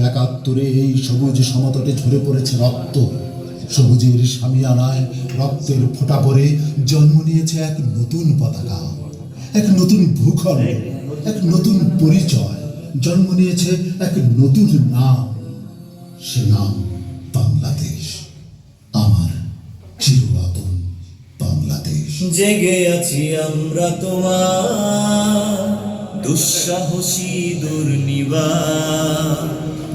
একাত্তরে এই সবুজ সমতটে ঝরে পড়েছে রক্ত। সবুজের শামিয়ানায় রক্তের ফোঁটা পড়ে জন্ম নিয়েছে এক নতুন পতাকা, এক নতুন ভূখণ্ড, এক নতুন পরিচয়। জন্ম নিয়েছে এক নতুন নাম, সে নাম বাংলাদেশ, আমার চির আপন বাংলাদেশ। জেগে আছি আমরা তোমার দুঃসাহসী দুর্নিবার,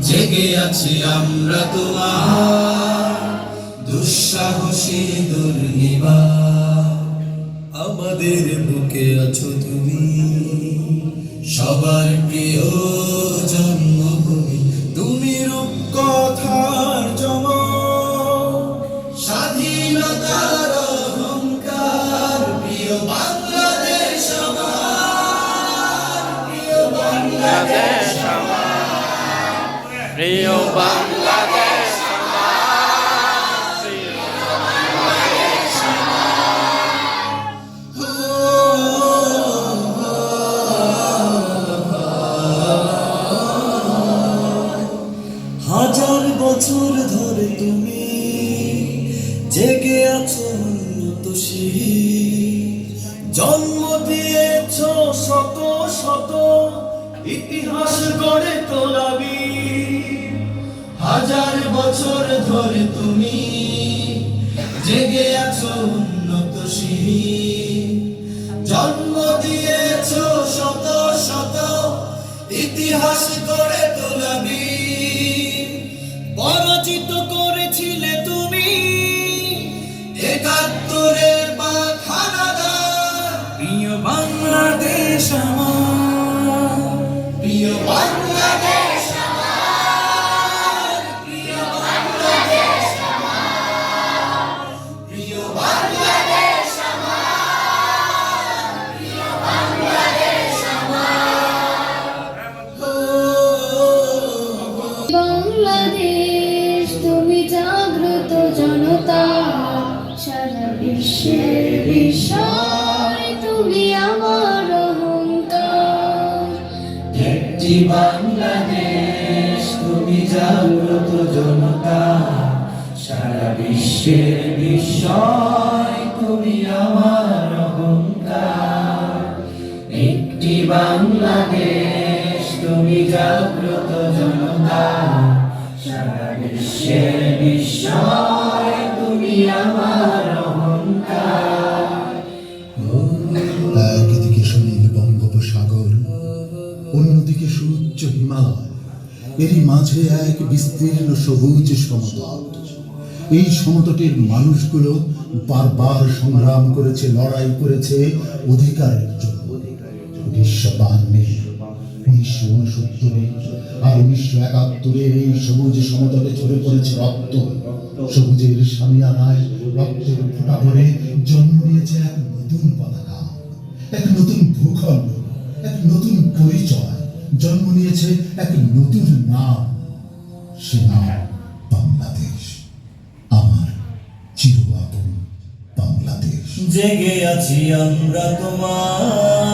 জেগে আছি আমরা তোমার দুঃসাহসী দুর্নিবার। আমাদের বুকে আছো তুমি, সবার প্রিয় জন্মভূমি, তুমি রূপকথার চমক, স্বাধীনতার অহংকার। প্রিয় বাংলাদেশ আমার, প্রিয় বাংলাদেশ আমার, প্রিয় বাংলাদেশ হাজার বছর ধরে তুমি জেগে আছো উন্নত শির, জন্ম দিয়েছ শত শত ইতিহাস গড়ে তোলাবি। হাজার বছর ধরে তুমি জেগে আছো উন্নত শির, জন্ম দিয়েছ শত শত ইতিহাস গড়ে তোলাবি। পরাজিত করেছিলে তুমি একাত্তরের বাখানাদার। প্রিয় বাংলাদেশ আমার, প্রিয় বাংলাদেশ আমার, প্রিয় বাংলাদেশ আমার, প্রিয় বাংলাদেশ আমার, প্রিয় বাংলাদেশ বাংলাদেশ তুমি জাগ্রত জনতা, সারা বিশ্বের বিষয় তুমি আমার অহংকার। একটি বাংলাদেশ তুমি জাগ্রত জনতা, সারা বিশ্বের বিস্ময় তুমি আমার অহংকার। একটি বাংলাদেশ তুমি জাগ্রত জনতা, সারা বিশ্বের বিস্ময় তুমি আমার অহংকার। একদিকে সুনীল বঙ্গোপসাগর, অন্যদিকে সুউচ্চ হিমালয়, এরই মাঝে এক বিস্তীর্ণ সবুজ সমতট। এই সমতটের মানুষগুলো বারবার সংগ্রাম করেছে, লড়াই করেছে অধিকারের জন্য। 1952, 1969 আর 1971 এই সবুজ সমতটে ঝরে পড়েছে রক্ত। সবুজের শামিয়ানায় রক্তের ফোঁটা পড়ে জন্ম নিয়েছে এক নতুন পতাকা, এক নতুন ভূখণ্ড, এক নতুন পরিচয়। জন্ম নিয়েছে এক নতুন নাম, সে নাম বাংলাদেশ, আমার চির আপন বাংলাদেশ। জেগে আছি আমরা তোমার